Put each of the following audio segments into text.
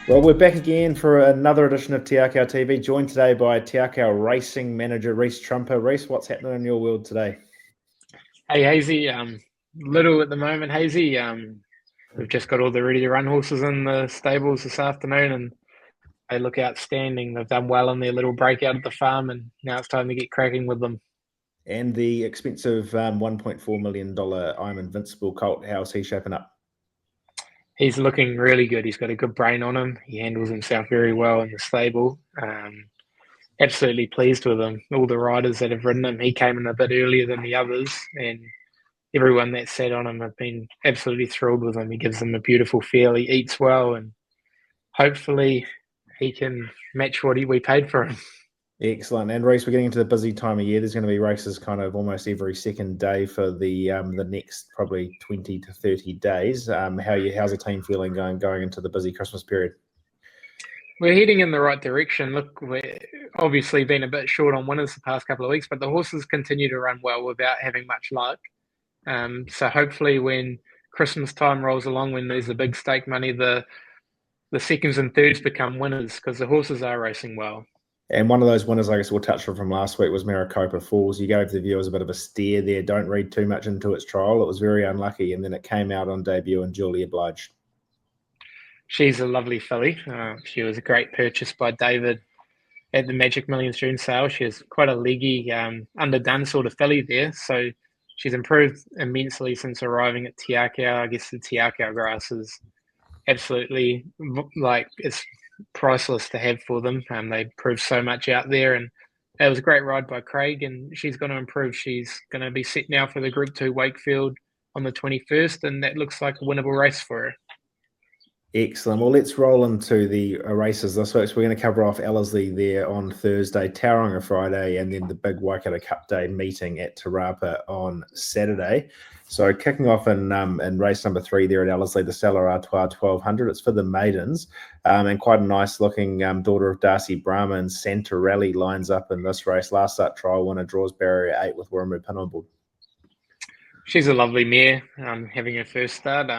Well, we're back again for another edition of Te Akau TV, joined today by Te Akau Racing Manager Reese Trumper. Reese, what's happening in your world today? Hey Hazy, little at the moment, Hazy. We've just got all the ready to run horses in the stables this afternoon, and they look outstanding. They've done well in their little breakout at the farm, and now it's time to get cracking with them. And the expensive $1.4 million I'm Invincible colt, how's he shaping up? He's looking really good. He's got a good brain on him. He handles himself very well in the stable. Absolutely pleased with him. All the riders that have ridden him, he came in a bit earlier than the others, and everyone that sat on him have been absolutely thrilled with him. He gives them a beautiful feel. He eats well, and hopefully he can match what we paid for him. Excellent. And Reese, we're getting into the busy time of year. There's going to be races kind of almost every second day for the next probably 20 to 30 days. How's the team feeling going into the busy Christmas period? We're heading in the right direction. Look, we're obviously been a bit short on winners the past couple of weeks, but the horses continue to run well without having much luck. So hopefully when Christmas time rolls along, when there's the big stake money, the seconds and thirds become winners because the horses are racing well. And one of those winners, I guess we'll touch on from last week, was Maricopa Falls. You gave the viewers a bit of a steer there. Don't read too much into its trial. It was very unlucky, and then it came out on debut and duly obliged. She's a lovely filly. She was a great purchase by David at the Magic Millions June sale. She was quite a leggy, underdone sort of filly there. So she's improved immensely since arriving at Te Akau. I guess the Te Akau grass is absolutely it's priceless to have for them. They prove so much out there, and it was a great ride by Craig, and she's going to improve. She's going to be set now for the Group 2 Wakefield on the 21st, and that looks like a winnable race for her. Excellent. Well, let's roll into the races this week. So we're going to cover off Ellerslie there on Thursday, Tauranga Friday, and then the big Waikato Cup Day meeting at Te Rapa on Saturday. So kicking off in race number 3 there at Ellerslie, the Stella Artois 1200. It's for the maidens, and quite a nice looking daughter of Darcy Brahma and Santa Rally lines up in this race. Last start trial winner, draws barrier 8 with Warmu pin on board. She's a lovely mare, having her first start.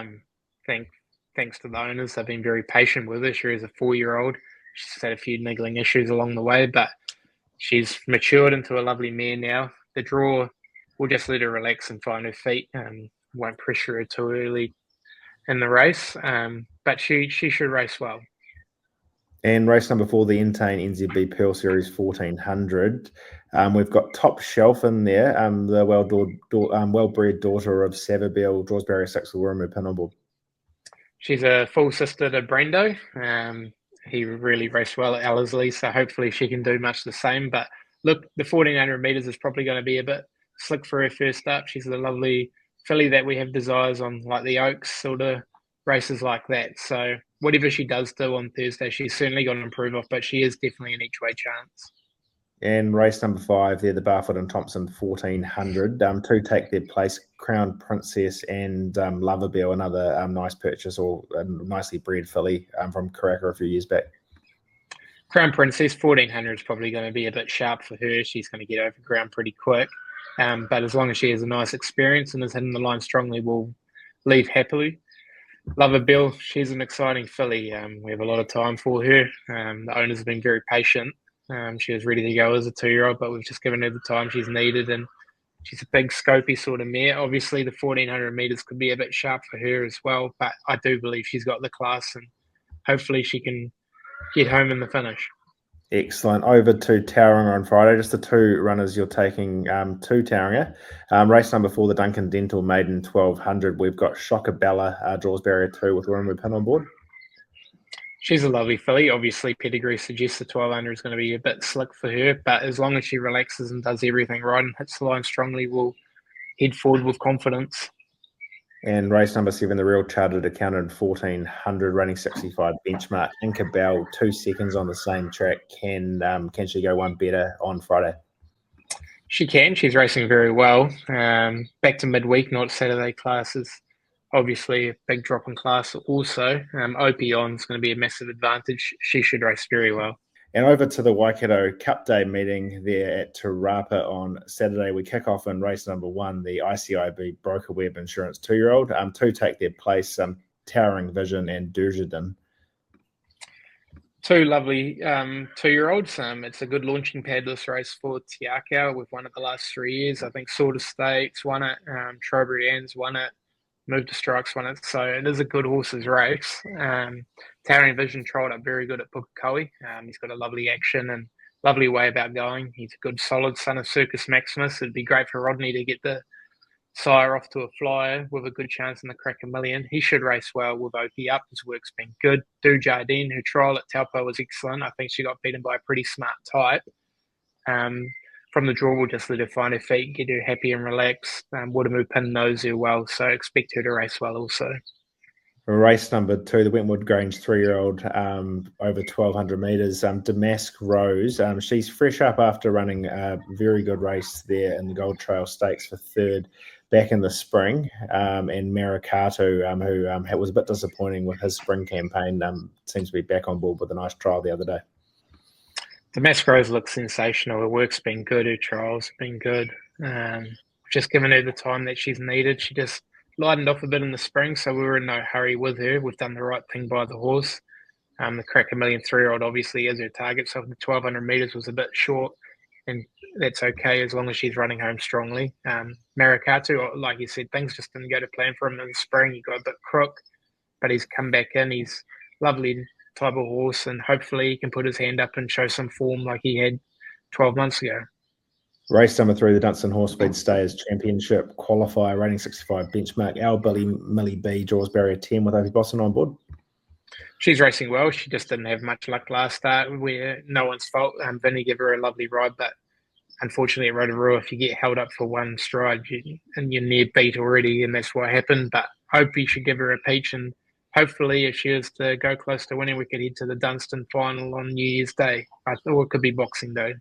Thanks to the owners, they've been very patient with her. She is a 4-year-old. She's had a few niggling issues along the way, but she's matured into a lovely mare now. The draw will just let her relax and find her feet. Won't pressure her too early in the race, but she should race well. And race number 4, the Entane NZB Pearl Series 1400. We've got Top Shelf in there, the well-bred daughter of Savabeel, draws barrier 6 with Warmu pin on board. She's a full sister to Brando. He really raced well at Ellerslie, so hopefully she can do much the same. But look, the 1400 metres is probably going to be a bit slick for her first up. She's a lovely filly that we have desires on, like the Oaks sort of races like that. So whatever she does do on Thursday, she's certainly going to improve off, but she is definitely an each-way chance. And race number 5 there, the Barfoot and Thompson 1400. 2 take their place, Crown Princess and Loverbell, another nice purchase or a nicely bred filly from Karaka a few years back. Crown Princess 1400 is probably going to be a bit sharp for her. She's going to get over ground pretty quick. But as long as she has a nice experience and is hitting the line strongly, we'll leave happily. Loverbell, she's an exciting filly. We have a lot of time for her. The owners have been very patient. She was ready to go as a 2-year-old, but we've just given her the time she's needed, and she's a big, scopy sort of mare. Obviously, the 1400 metres could be a bit sharp for her as well, but I do believe she's got the class, and hopefully she can get home in the finish. Excellent. Over to Tauranga on Friday. Just the 2 runners you're taking to Tauranga. Race number 4, the Duncan Dental Maiden 1200. We've got Shockabella, draws barrier 2 with Warmu pin on board. She's a lovely filly. Obviously, pedigree suggests the 1200 is going to be a bit slick for her, but as long as she relaxes and does everything right and hits the line strongly, we'll head forward with confidence. And race number 7, the Real Chartered Accountant 1400, running 65 benchmark. Inca Bell, 2 seconds on the same track. Can she go one better on Friday? She can. She's racing very well. Back to midweek, not Saturday classes. Obviously, a big drop in class also. OP on is going to be a massive advantage. She should race very well. And over to the Waikato Cup Day meeting there at Te Rapa on Saturday. We kick off in race number 1, the ICIB Broker Web Insurance 2-year-old. 2 take their place, Towering Vision and Durjadin. Two lovely 2-year-olds. It's a good launching pad this race for Akau. We've won it the last 3 years. I think Sort of States won it. Strawberry Ann's won it. Move to Strikes won it. So it is a good horses race. Towering Vision trialled up very good at Pukekohe. He's got a lovely action and lovely way about going. He's a good solid son of Circus Maximus. It'd be great for Rodney to get the sire off to a flyer with a good chance in the Crack a Million. He should race well with Opie up. His work's been good. Du Jardine, her trial at Taupo was excellent. I think she got beaten by a pretty smart type. From the draw, we'll just let her find her feet, get her happy and relaxed. Watermoo Pin knows her well, so expect her to race well also. Race number 2, the Wentwood Grange 3-year-old, over 1,200 metres. Damask Rose. She's fresh up after running a very good race there in the Gold Trail Stakes for 3rd back in the spring. And Marikato, who was a bit disappointing with his spring campaign, seems to be back on board with a nice trial the other day. Damask Rose looks sensational. Her work's been good. Her trial's been good. Just given her the time that she's needed. She just lightened off a bit in the spring, so we were in no hurry with her. We've done the right thing by the horse. The Crack a Million 3-year-old obviously is her target, so the 1,200 metres was a bit short, and that's okay as long as she's running home strongly. Marikato, like you said, things just didn't go to plan for him in the spring. He got a bit crook, but he's come back in. He's lovely type of horse, and hopefully he can put his hand up and show some form like he had 12 months ago. Race number 3, the Dunstan Horse Speed Stayers Championship qualifier, rating 65 benchmark. Our Billy Millie B draws barrier 10 with Opie Boston on board. She's racing well. She just didn't have much luck last start, where no one's fault. Vinny gave her a lovely ride, but unfortunately at Rotorua, if you get held up for one stride, and you're near beat already, and that's what happened. But Opie should give her a peach, and hopefully if she is to go close to winning, we could head to the Dunstan final on New Year's Day. Or it could be Boxing Day.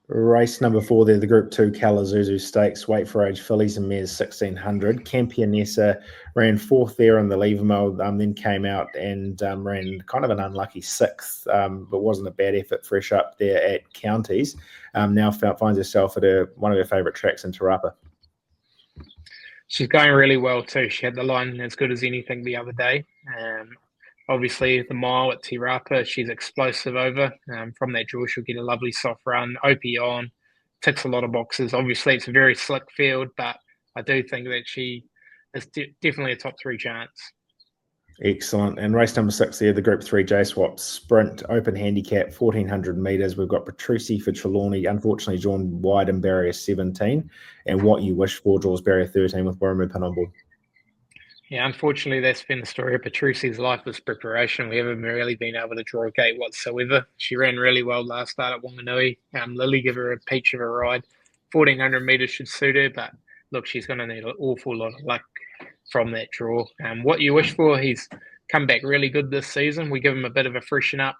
Race number 4 there, the Group 2 Kalazuzu Stakes, weight for age fillies and mares 1,600. Campionessa ran 4th there in the Levermill, then came out and ran kind of an unlucky 6th, but wasn't a bad effort fresh up there at Counties. Now finds herself at one of her favourite tracks in Te Rapa. She's going really well too. She had the line as good as anything the other day. Obviously, the mile at Te Rapa, she's explosive over. From that draw, she'll get a lovely soft run. Opie on, ticks a lot of boxes. Obviously, it's a very slick field, but I do think that she is definitely a top 3 chance. Excellent. And race number 6 there, the Group 3 J-Swap Sprint, open handicap, 1,400 metres. We've got Petrucci for Trelawney, unfortunately drawn wide in barrier 17. And What You Wish For draws barrier 13 with Wairemu Pin on board. Yeah, unfortunately, that's been the story of Petrucci's life with preparation. We haven't really been able to draw a gate whatsoever. She ran really well last start at Wanganui. Lily gave her a peach of a ride. 1,400 metres should suit her, but look, she's going to need an awful lot of luck from that draw. What You Wish For, he's come back really good this season. We give him a bit of a freshen up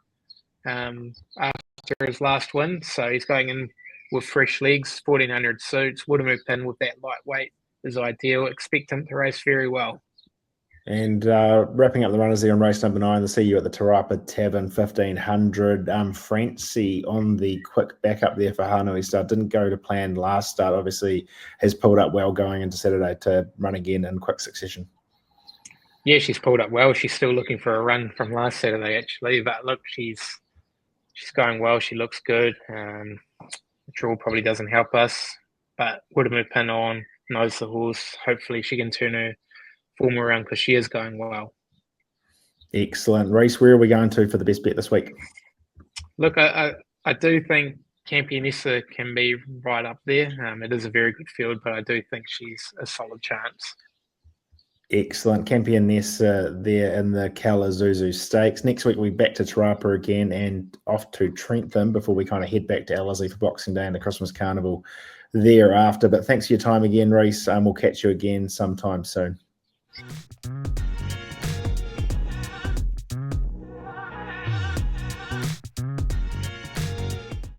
after his last win, so he's going in with fresh legs. 1,400 suits. Watermoo Pin with that lightweight is ideal. Expect him to race very well. And wrapping up the runners there on race number 9, the See You at the Te Rapa Tavern, 1,500. Francie on the quick backup there for Hanui Star. Didn't go to plan last start. Obviously has pulled up well going into Saturday to run again in quick succession. Yeah, she's pulled up well. She's still looking for a run from last Saturday, actually. But look, she's going well. She looks good. The draw probably doesn't help us. But Watermoo Pin on, knows the horse. Hopefully she can turn her form around because she is going well. Excellent. Reece, where are we going to for the best bet this week? Look, I do think Campionessa can be right up there. It is a very good field, but I do think she's a solid chance. Excellent. Campionessa there in the Kalazuzu Stakes. Next week, we'll be back to Te Rapa again and off to Trentham before we kind of head back to Ellerslie for Boxing Day and the Christmas Carnival thereafter. But thanks for your time again, Reece. We'll catch you again sometime soon.